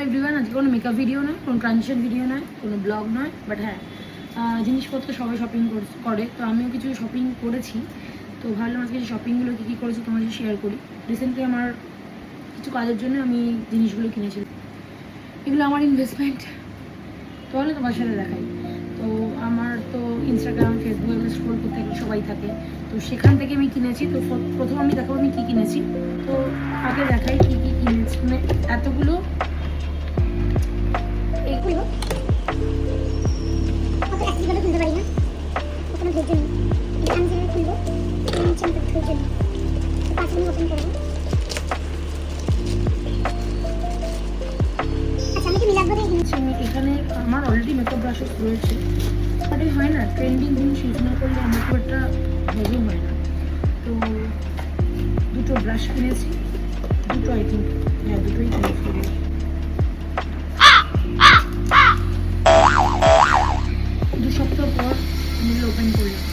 Everyone, আজকে কোনো makeup video নয়, কোনো ট্রানজিশন ভিডিও নয়, কোনো ব্লগ নয়, বাট হ্যাঁ জিনিসপত্র সবাই শপিং করে, তো আমিও কিছু শপিং করেছি। তো ভাবলাম আজকে শপিংগুলো কী কী করেছি তোমার সাথে শেয়ার করি। রিসেন্টলি আমার কিছু কাজের জন্য আমি জিনিসগুলো কিনেছিলাম, এগুলো আমার ইনভেস্টমেন্ট, তাহলে তোমার সাথে দেখাই। তো আমার তো ইনস্টাগ্রাম, ফেসবুক এগুলো স্ক্রোল করতে সবাই থাকে, তো সেখান থেকে আমি কিনেছি। তো প্রথম আমি দেখাবো আমি কী কিনেছি। তো আগে দেখাই কী কী কিনেছি, মানে এতগুলো এইগুলো খুলতে পারি না, কোনো ধৈর্য নেই। আমি যেভাবে খুলবো ধৈর্য নেই, 5 মিনিট ওপেন করবো। আচ্ছা, আমি কি মিলাবো কিনেছি। এখানে আমার অলরেডি মেকআপ ব্রাশেস রয়েছে, বাট এই হয় না, ট্রেন্ডিং জিনিস ইউজ না করলে আমার খুব একটা হজম হয় না। তো দুটো ব্রাশ কিনেছি, দুটো আই থিঙ্ক, হ্যাঁ দুটোই কিনেছি। 2 সপ্তাহ পর মিলে ওপেন করলাম।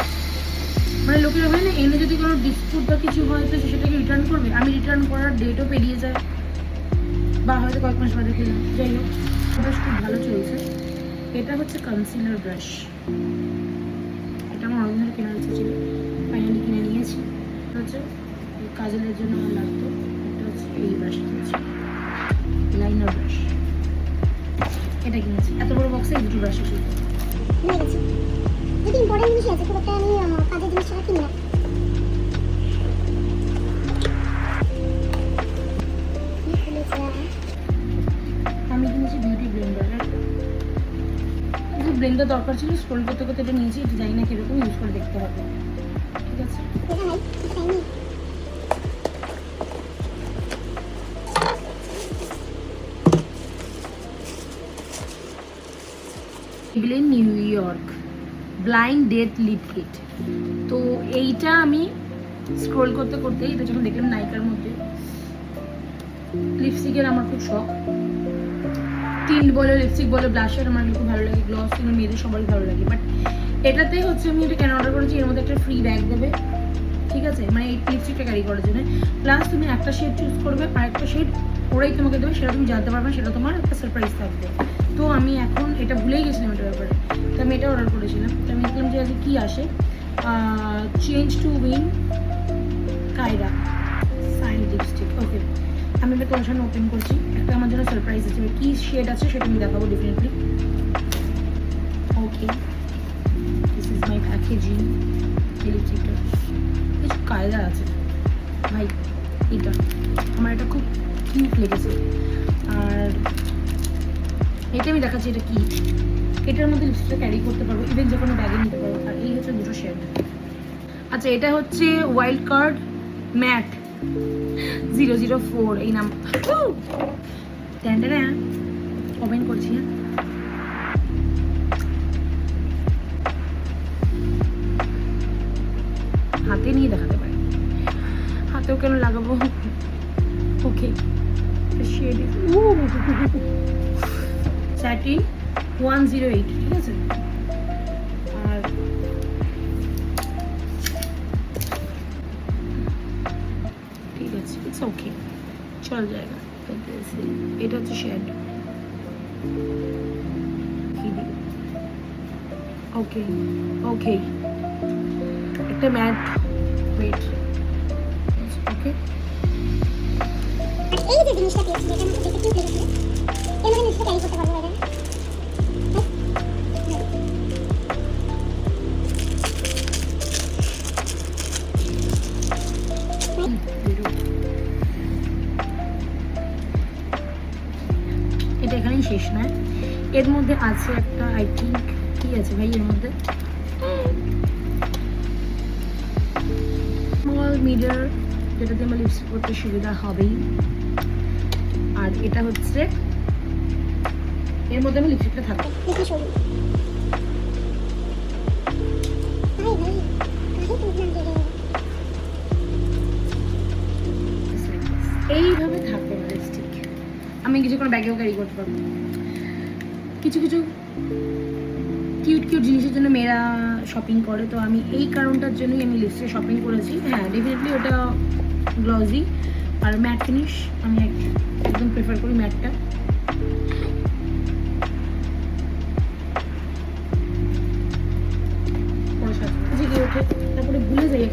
মানে লোকেরা হয় না, এনে যদি কোনো ডিসপুট বা কিছু হয় তো সেটাকে রিটার্ন করবে, আমি রিটার্ন করার ডেটও পেরিয়ে যায়, বা হয়তো কয়েক মাস বাদে কিনলাম। যাই হোক, ব্রাশ খুব ভালো চলছে। এটা হচ্ছে কনসিলার ব্রাশ, এটা আমার অনেক কেনার ইচ্ছা ছিল, ফাইনালি কিনে নিয়েছি। এটা হচ্ছে কাজলের জন্য আমার লাগতো। এটা হচ্ছে এই ব্রাশটা হচ্ছে লাইনার ব্রাশ, এটা কিনেছি। এত বড় বক্সে এই দুটো ব্রাশ এসেছে। কিনে গেছি, যদি ইম্পর্টেন্ট জিনিস আছে খুব একটা আমি কাজের জিনিস ছাড়া কিনি না। আমি কিনেছি বিউটি ব্লেন্ডার, ব্লেন্ডার দরকার ছিল, স্ক্রোল করতে করতে এটা নিয়েছি। এটা জানি না কীরকম, ইউজ করে দেখতে হবে, ঠিক আছে। এগুলো New York blind date lip kit. তো এইটা আমি স্ক্রোল করতে করতে এটা যখন দেখলাম নাইকার মধ্যে, লিপস্টিকের আমার খুব শখ, টিন্ট বলে লিপস্টিক বলে ব্লাশার আমার খুব ভালো লাগে, গ্লস কিন্তু মেয়েদের সবারই ভালো লাগে। বাট এটাতে হচ্ছে আমি এটা কেন অর্ডার করেছি, এর মধ্যে একটা ফ্রি ব্যাগ দেবে, ঠিক আছে, মানে এই লিপস্টিকটা ক্যারি করার জন্য। প্লাস তুমি একটা শেড চুজ করবে, আর একটা শেড ওরাই তোমাকে দেবে, সেটা তুমি জানতে পারবে, সেটা তোমার একটা সারপ্রাইজ থাকবে। তো আমি এখন এটা ভুলেই গেছিলাম এটার ব্যাপারে, তো আমি এটা অর্ডার করেছিলাম। তো আমি দেখলাম যে আজকে কী আসে, চেঞ্জ টু উইন কায়রা সাইন লিপস্টিক। ওকে, আমি এটা তোমার সামনে ওপেন করছি। একটা আমার জন্য সারপ্রাইজ আছে, কী শেড আছে সেটা আমি দেখাবো definitely. Okay, this is my packaging. এই লিপস্টিকটা কিছু কায়দা আছে ভাই, এটা আমার এটা খুব কিউট লেগেছে। আর এটা আমি দেখাচ্ছি এটা কি, এটার মধ্যে লিপস্টিকটা ক্যারি করতে পারবো, ইভেন যে কোনো ব্যাগে নিতে পারবো। আর এই হচ্ছে দুটো শেড। আচ্ছা, এটা হচ্ছে ওয়াইল্ড কার্ড ম্যাট 004, এই নাম। ওপেন করছি, হ্যাঁ। হাতে নিয়ে দেখাতে পারি, হাতেও কেন লাগাবো। ওকে, শেড স্যাটিন 108, ঠিক আছে। আর ঠিক আছে, ইটস ওকে, চল জায়গা। এটা হচ্ছে শেড, ওকে ওকে, একটা ম্যাট ওয়েট, ওকে। এই যে জিনিসটা পেয়েছি, এটা আমাকে দেখে কিউট লেগেছে, এর মধ্যে নিচে ক্যারি করতে পারবো। এটা এখানেই শেষ নয়, এর মধ্যে আছে একটা, আই থিঙ্ক, কি আছে ভাই এর মধ্যে, স্মল মিরর, যেটাতে আমার লিপস্টিক করতে সুবিধা হবেই। আর এটা হচ্ছে এর মধ্যে আমি লিপস্টিকটা থাকবো। এইভাবে থাকবে লিপস্টিক, আমি কিছু কোনো ব্যাগেও ক্যারি করতে পারবো। কিছু কিছু কিউট কিউট জিনিসের জন্য মেয়েরা শপিং করে, তো আমি এই কারণটার জন্যই আমি লিপস্টিক শপিং করেছি। হ্যাঁ, ডেফিনেটলি ওটা গ্লসি আর ম্যাট ফিনিশ, আমি একদম প্রেফার করি ম্যাটটা।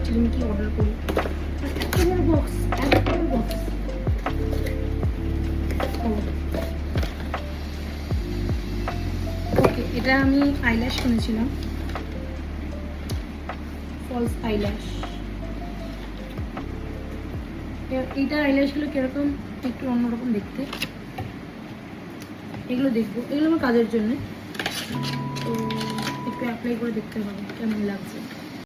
অ্যাকচুয়ালি আমি কি অর্ডার করি। এত বড় বক্স, এত বড় বক্স। ওকে, এটা আমি আইল্যাশ কিনেছিলাম, ফলস আইল্যাশ। এইটা আইল্যাশগুলো কিরকম, একটু অন্যরকম দেখতে। এগুলো দেখবো, এগুলো আমার কাজের জন্য, তো একটু অ্যাপ্লাই করে দেখতে হবে কেমন লাগছে।